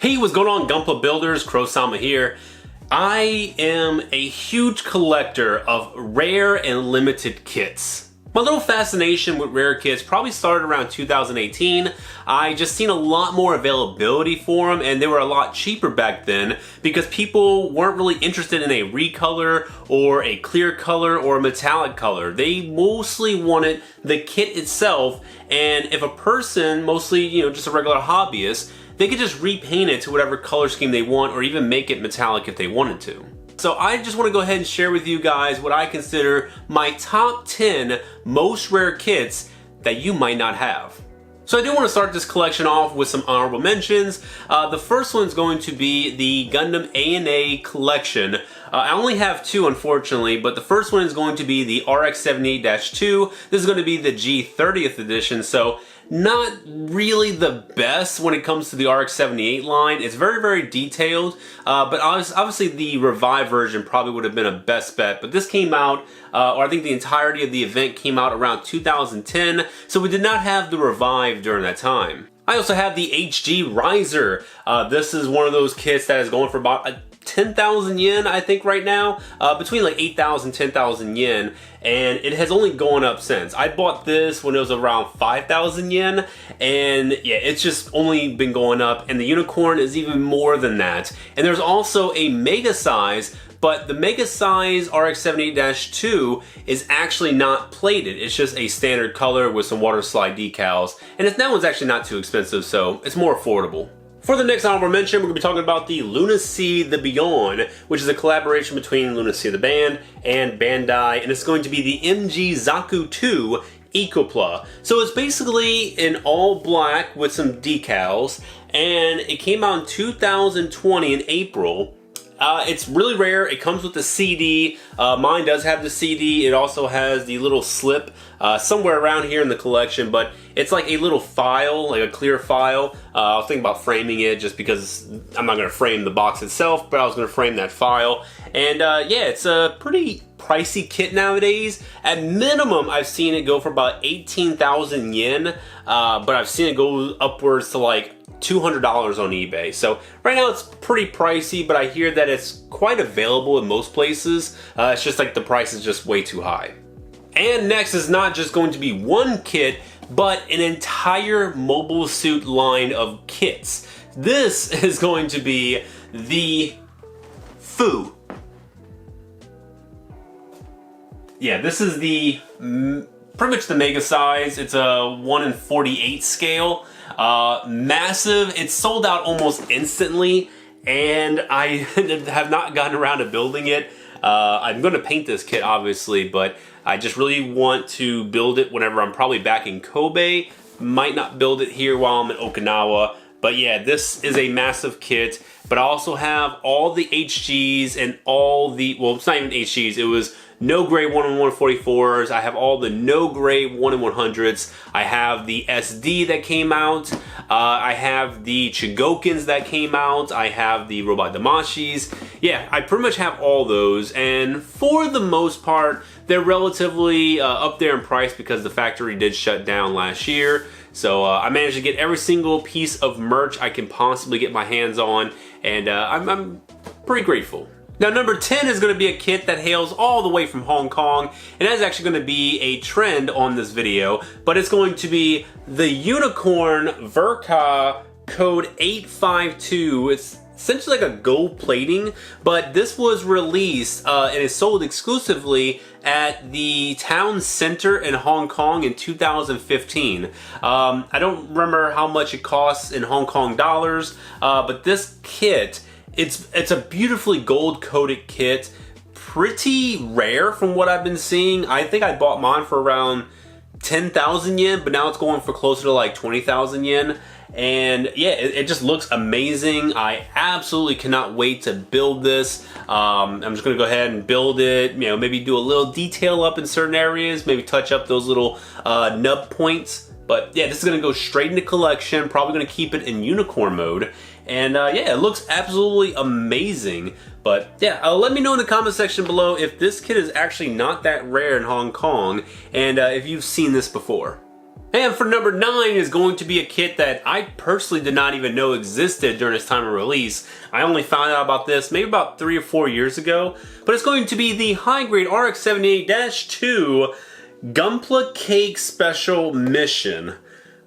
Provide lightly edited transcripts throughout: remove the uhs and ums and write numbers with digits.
Hey, what's going on, Gunpla builders? Crow-sama here. I am a huge collector of rare and limited kits. My little fascination with rare kits probably started around 2018. I just seen a lot more availability for them, and they were a lot cheaper back then because people weren't really interested in a recolor or a clear color or a metallic color. They mostly wanted the kit itself, and if a person, mostly just a regular hobbyist, they could just repaint it to whatever color scheme they want or even make it metallic if they wanted to. So I just want to go ahead and share with you guys what I consider my top 10 most rare kits that you might not have. So I do want to start this collection off with some honorable mentions. The first one is going to be the Gundam ANA collection. I only have two, unfortunately, but the first one is going to be the RX-78-2. This is going to be the G30th edition, so not really the best when it comes to the RX-78 line. It's very, very detailed, but obviously the revived version probably would have been a best bet. But this came out, or I think the entirety of the event came out around 2010, so we did not have the revive during that time. I also have the HG Riser. This is one of those kits that is going for about 10,000 yen, I think, right now, between like 8,000, 10,000 yen, and it has only gone up since. I bought this when it was around 5,000 yen, and yeah, it's just only been going up, and the unicorn is even more than that. And there's also a mega size, but the mega size RX-78-2 is actually not plated. It's just a standard color with some water slide decals, and that one's actually not too expensive, so it's more affordable. For the next honorable mention, we're going to be talking about the Lunacy The Beyond, which is a collaboration between Lunacy the band and Bandai, and it's going to be the MG Zaku 2 Ecopla. So it's basically in all black with some decals, and it came out in 2020 in April. It's really rare. It comes with the CD. Mine does have the CD. It also has the little slip somewhere around here in the collection, but it's like a little file, like a clear file. I was thinking about framing it just because I'm not going to frame the box itself, but I was going to frame that file. And yeah, it's a pretty pricey kit nowadays. At minimum, I've seen it go for about 18,000 yen, but I've seen it go upwards to like $200 on eBay. So right now it's pretty pricey, but I hear that it's quite available in most places. It's just like the price is just way too high. And next is not just going to be one kit, but an entire mobile suit line of kits. This is going to be the Fu. Yeah, this is the pretty much the mega size. It's a 1/48 scale. Massive. It's sold out almost instantly, and I have not gotten around to building it. I'm going to paint this kit, obviously, but I just really want to build it whenever I'm probably back in Kobe. Might not build it here while I'm in Okinawa. But yeah, this is a massive kit, but I also have all the HGs and all the, well, it's not even HGs, it was no grade 1/144s. I have all the no grade 1/100s. I have the SD that came out. I have the Chigokins that came out. I have the Robot Damashis. Yeah, I pretty much have all those, and for the most part, they're relatively up there in price because the factory did shut down last year. So I managed to get every single piece of merch I can possibly get my hands on, and I'm pretty grateful. Now, number 10 is going to be a kit that hails all the way from Hong Kong, and that's actually going to be a trend on this video, but it's going to be the Unicorn Verka Code 852. It's essentially like a gold plating, but this was released and is sold exclusively at the town center in Hong Kong in 2015. I don't remember how much it costs in Hong Kong dollars, but this kit, it's a beautifully gold coated kit, pretty rare from what I've been seeing. I think I bought mine for around 10,000 yen, but now it's going for closer to like 20,000 yen. And yeah, it just looks amazing. I absolutely cannot wait to build this. I'm just gonna go ahead and build it, maybe do a little detail up in certain areas, maybe touch up those little nub points. But yeah, this is gonna go straight into collection, probably gonna keep it in unicorn mode. And yeah, it looks absolutely amazing. But yeah, let me know in the comment section below if this kit is actually not that rare in Hong Kong, and if you've seen this before. And for number 9 is going to be a kit that I personally did not even know existed during its time of release. I only found out about this maybe about 3 or 4 years ago, but it's going to be the high-grade RX-78-2 Gunpla Cake Special Mission.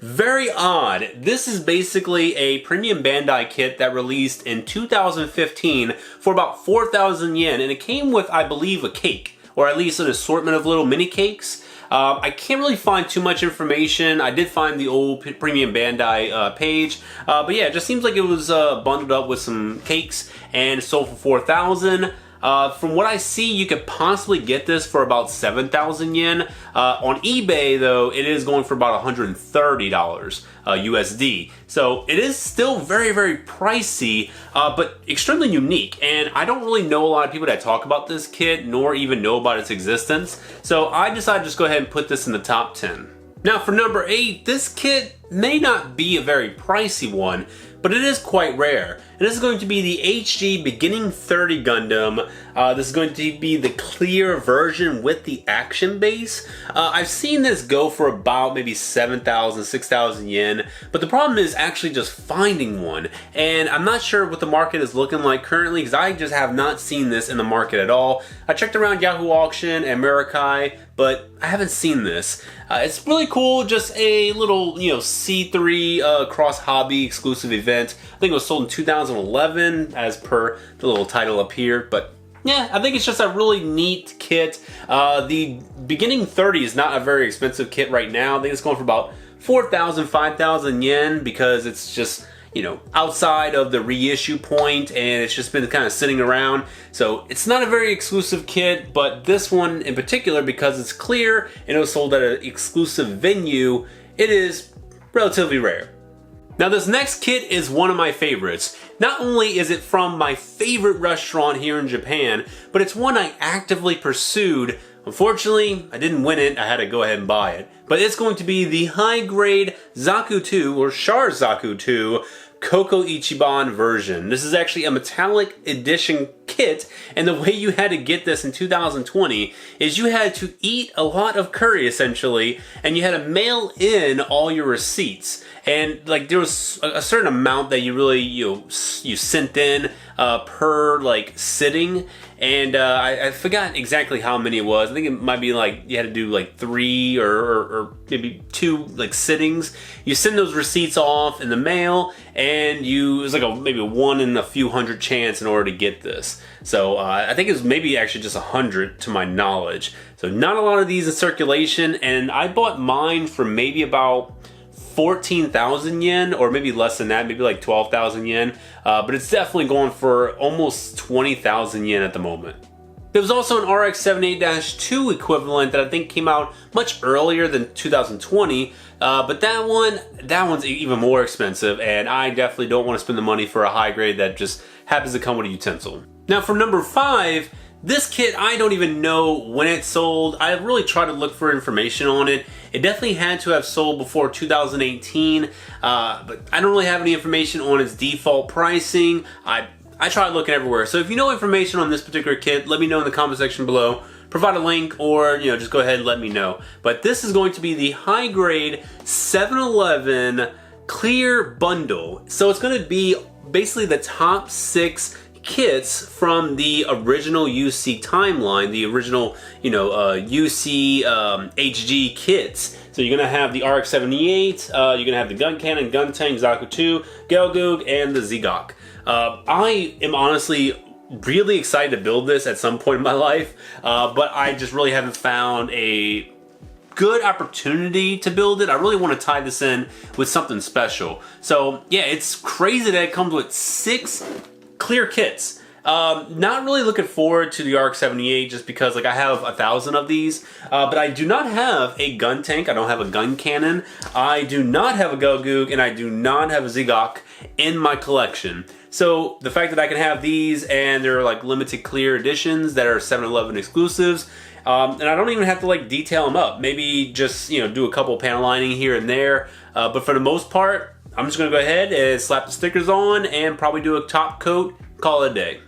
Very odd. This is basically a premium Bandai kit that released in 2015 for about 4,000 yen, and it came with, I believe, a cake, or at least an assortment of little mini cakes. I can't really find too much information. I did find the old premium Bandai page, but yeah, it just seems like it was bundled up with some cakes and sold for 4,000. From what I see, you could possibly get this for about 7,000 yen. On eBay, though, it is going for about $130 USD. So it is still very, very pricey, but extremely unique. And I don't really know a lot of people that talk about this kit, nor even know about its existence. So I decided to just go ahead and put this in the top 10. Now for number 8, this kit may not be a very pricey one, but it is quite rare. And this is going to be the HG Beginning 30 Gundam. This is going to be the clear version with the action base. I've seen this go for about maybe 7,000, 6,000 yen, but the problem is actually just finding one. And I'm not sure what the market is looking like currently because I just have not seen this in the market at all. I checked around Yahoo Auction and Murokai, but I haven't seen this. It's really cool, just a little, C3 cross hobby exclusive event. I think it was sold in 2011 as per the little title up here, but yeah, I think it's just a really neat kit. The Beginning 30 is not a very expensive kit right now. I think it's going for about 4,000, 5,000 yen because it's just, outside of the reissue point and it's just been kind of sitting around. So it's not a very exclusive kit, but this one in particular, because it's clear and it was sold at an exclusive venue, it is relatively rare. Now this next kit is one of my favorites. Not only is it from my favorite restaurant here in Japan, but it's one I actively pursued. Unfortunately, I didn't win it, I had to go ahead and buy it. But it's going to be the high-grade Zaku 2, or Char Zaku 2, Coco Ichiban version. This is actually a metallic edition kit, and the way you had to get this in 2020 is you had to eat a lot of curry essentially, and you had to mail in all your receipts. And like there was a certain amount that you really you sent in per sitting, and I forgot exactly how many it was. I think it might be like you had to do like 3 or maybe 2 sittings. You send those receipts off in the mail, and it was like maybe a 1 in a few hundred chance in order to get this. So I think it was maybe actually just 100 to my knowledge. So not a lot of these in circulation, and I bought mine for maybe about 14,000 yen, or maybe less than that, maybe like 12,000 yen. But it's definitely going for almost 20,000 yen at the moment. There was also an RX-78-2 equivalent that I think came out much earlier than 2020, but that one's even more expensive, and I definitely don't want to spend the money for a high grade that just happens to come with a utensil. Now for number 5, this kit, I don't even know when it sold. I really tried to look for information on it. It definitely had to have sold before 2018, but I don't really have any information on its default pricing. I tried looking everywhere. So if you know information on this particular kit, let me know in the comment section below. Provide a link, or just go ahead and let me know. But this is going to be the high grade 7-Eleven clear bundle. So it's going to be basically the top 6 kits from the original UC timeline, the original, UC HG kits. So you're gonna have the RX-78, you're gonna have the Gun Cannon, Gun Tank, Zaku 2, Gelgoog, and the Zigok. I am honestly really excited to build this at some point in my life, but I just really haven't found a good opportunity to build it. I really want to tie this in with something special. So yeah, it's crazy that it comes with 6 clear kits. Not really looking forward to the RX-78 just because I have 1,000 of these, but I do not have a gun tank, I don't have a gun cannon, I do not have a Gelgoog, and I do not have a Zigok in my collection. So the fact that I can have these, and they're limited clear editions that are 7-Eleven exclusives, and I don't even have to detail them up. Maybe just do a couple panel lining here and there, but for the most part, I'm just gonna go ahead and slap the stickers on and probably do a top coat, call it a day.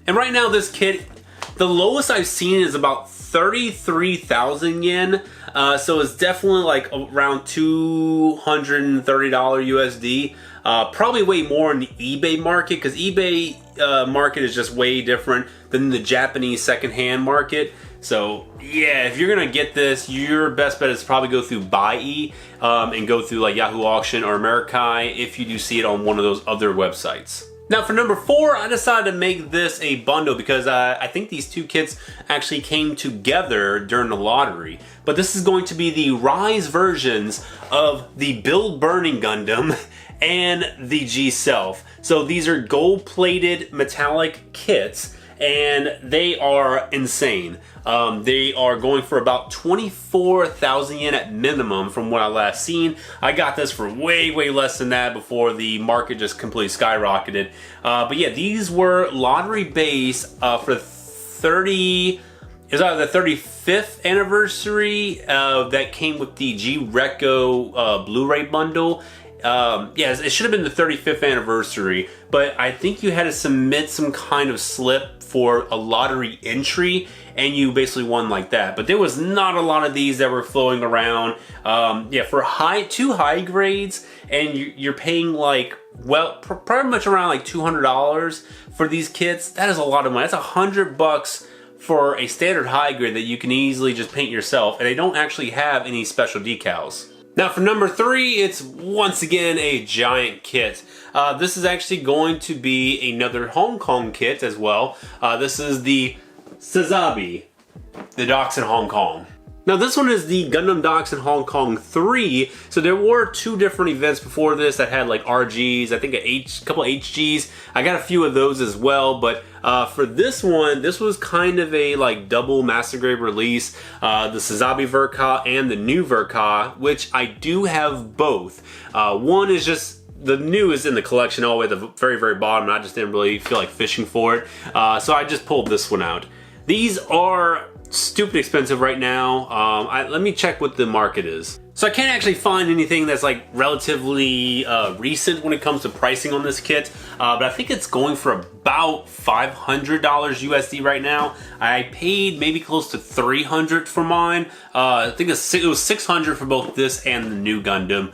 And right now this kit, the lowest I've seen is about 33,000 yen. So it's definitely like around $230 USD. Probably way more in the eBay market, because eBay market is just way different than the Japanese secondhand market. So yeah, if you're gonna get this, your best bet is to probably go through Buy and go through like Yahoo Auction or Amerikai if you do see it on one of those other websites. Now for number 4, I decided to make this a bundle because I think these two kits actually came together during the lottery. But this is going to be the Rise versions of the Build Burning Gundam and the G-Self. So these are gold-plated metallic kits, and they are insane. They are going for about 24,000 yen at minimum from what I last seen. I got this for way less than that before the market just completely skyrocketed. But yeah, these were lottery based for 30, it was either the 35th anniversary that came with the G-Reco Blu-ray bundle. Yes, it should have been the 35th anniversary, but I think you had to submit some kind of slip for a lottery entry, and you basically won like that. But there was not a lot of these that were flowing around. Yeah, for two high grades, and you're paying like, well, pretty much around like $200 for these kits. That is a lot of money. That's $100 for a standard high grade that you can easily just paint yourself, and they don't actually have any special decals. Now for number 3, it's once again a giant kit. This is actually going to be another Hong Kong kit as well. This is the SirBear, the docks in Hong Kong. Now this one is the Gundam Docks in Hong Kong 3. So there were 2 different events before this that had like RGs, I think a couple HGs. I got a few of those as well, but for this one, this was kind of a like double master grade release. The SirBear Verka and the new Verka, which I do have both. One is just, the new is in the collection all the way at the very bottom, and I just didn't really feel like fishing for it. So I just pulled this one out. These are stupid expensive right now. Let me check what the market is. So I can't actually find anything that's like relatively recent when it comes to pricing on this kit, but I think it's going for about $500 USD right now. I paid maybe close to $300 for mine. I think it was $600 for both this and the new Gundam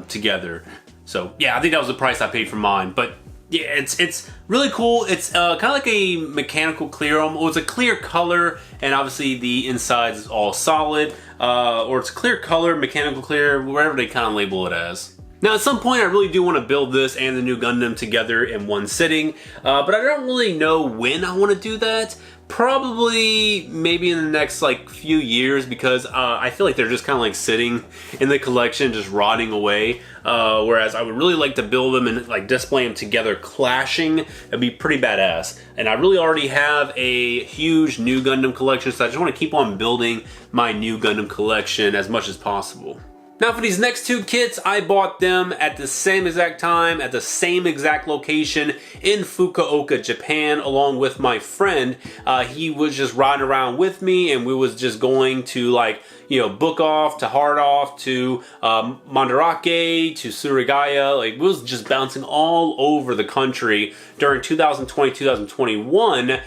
together. So yeah, I think that was the price I paid for mine. But yeah, it's really cool. It's kind of like a mechanical clear. Well, it's a clear color, and obviously the inside is all solid. Or it's clear color, mechanical clear, whatever they kind of label it as. Now at some point I really do want to build this and the new Gundam together in one sitting, but I don't really know when I want to do that. Probably maybe in the next like few years, because I feel like they're just kind of like sitting in the collection, just rotting away. Whereas I would really like to build them and like display them together clashing. That'd be pretty badass. And I really already have a huge new Gundam collection, so I just want to keep on building my new Gundam collection as much as possible. Now for these next 2 kits, I bought them at the same exact time, at the same exact location in Fukuoka, Japan, along with my friend. He was just riding around with me, and we was just going to like, you know, book off to hard off to Mandarake to Surigaya. Like, we was just bouncing all over the country during 2020, 2021 to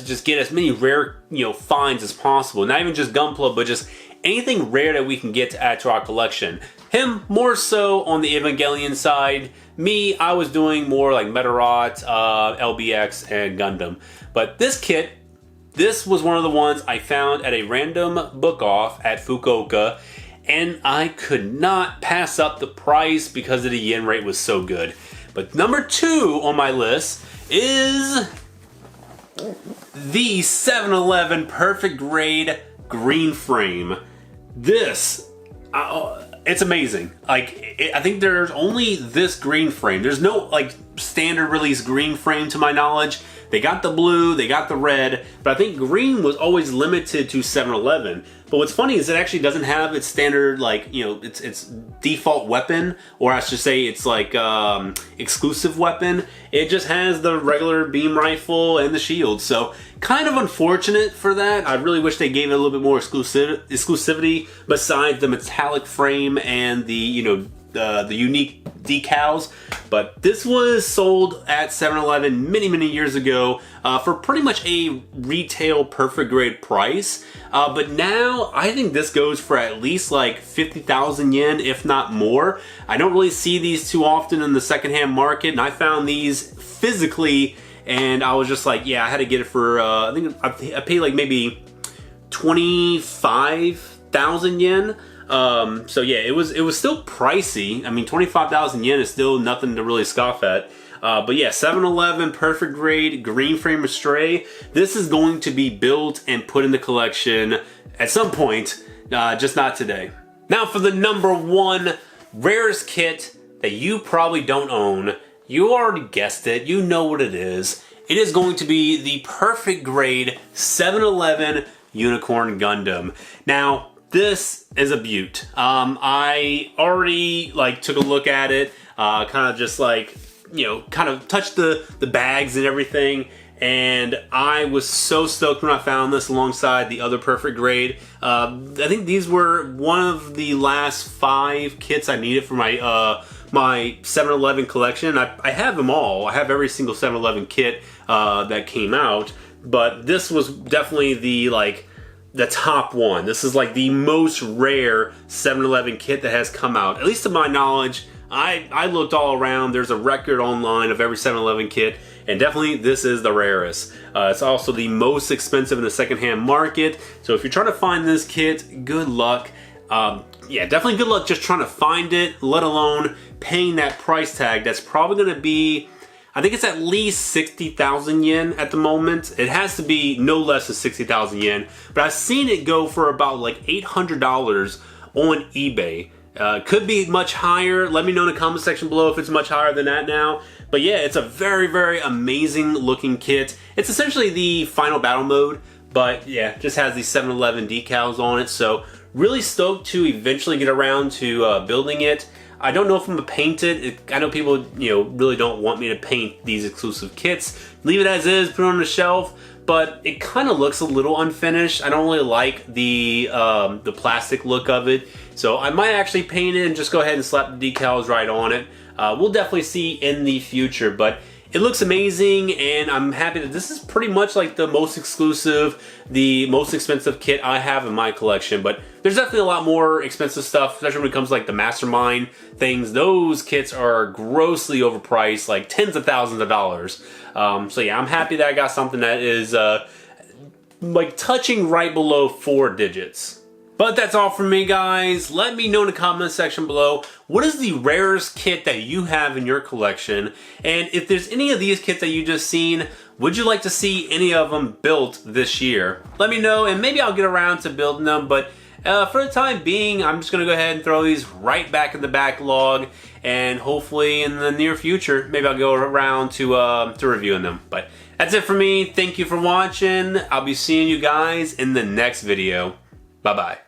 just get as many rare, you know, finds as possible. Not even just Gunpla, but just anything rare that we can get to add to our collection. Him more so on the Evangelion side. Me, I was doing more like Medarot, LBX, and Gundam. But this kit, this was one of the ones I found at a random book off at Fukuoka, and I could not pass up the price because of the yen rate was so good. But number 2 on my list is the 7-Eleven Perfect Grade green frame. This, it's amazing. Like, I think there's only this green frame. There's no like standard release green frame to my knowledge. They got the blue, they got the red, but I think green was always limited to 7-Eleven. But what's funny is it actually doesn't have its standard, like, you know, its default weapon, or I should say it's like exclusive weapon. It just has the regular beam rifle and the shield. So kind of unfortunate for that. I really wish they gave it a little bit more exclusivity besides the metallic frame and the, you know, the unique decals, but this was sold at 7-Eleven many years ago for pretty much a retail perfect grade price. But now I think this goes for at least like 50,000 yen, if not more. I don't really see these too often in the secondhand market, and I found these physically, and I was just like, yeah, I had to get it for I think I paid like maybe 25,000 yen. So yeah, it was still pricey. I mean, 25,000 yen is still nothing to really scoff at. But yeah, 7-Eleven perfect grade green frame Astray. This is going to be built and put in the collection at some point, just not today. Now for the number one rarest kit that you probably don't own. You already guessed it. You know what it is. It is going to be the perfect grade 7-Eleven Unicorn Gundam. Now, this is a beaut. I already like took a look at it, kind of just like, you know, kind of touched the bags and everything, and I was so stoked when I found this alongside the other perfect grade. I think these were one of the last 5 kits I needed for my my 7-Eleven collection. I have them all. I have every single 7-Eleven kit that came out, but this was definitely the top one. This is like the most rare 7-Eleven kit that has come out, at least to my knowledge. I looked all around. There's a record online of every 7-Eleven kit, and definitely this is the rarest. It's also the most expensive in the secondhand market, so if you're trying to find this kit, good luck. Yeah, definitely good luck just trying to find it, let alone paying that price tag. That's probably going to be, I think it's at least 60,000 yen at the moment. It has to be no less than 60,000 yen, but I've seen it go for about like $800 on eBay. Could be much higher. Let me know in the comment section below if it's much higher than that now. But yeah, it's a very amazing looking kit. It's essentially the final battle mode, but yeah, just has these 7-Eleven decals on it. So really stoked to eventually get around to building it. I don't know if I'm gonna paint it. I know people, you know, really don't want me to paint these exclusive kits. Leave it as is, put it on the shelf. But it kind of looks a little unfinished. I don't really like the plastic look of it. So I might actually paint it and just go ahead and slap the decals right on it. We'll definitely see in the future, but it looks amazing, and I'm happy that this is pretty much like the most exclusive, the most expensive kit I have in my collection. But there's definitely a lot more expensive stuff, especially when it comes to like the Mastermind things. Those kits are grossly overpriced, like tens of thousands of dollars. So yeah, I'm happy that I got something that is like touching right below 4 digits. But that's all from me, guys. Let me know in the comment section below, what is the rarest kit that you have in your collection? And if there's any of these kits that you just seen, would you like to see any of them built this year? Let me know, and maybe I'll get around to building them, but for the time being, I'm just gonna go ahead and throw these right back in the backlog, and hopefully in the near future, maybe I'll go around to reviewing them. But that's it for me. Thank you for watching. I'll be seeing you guys in the next video. Bye-bye.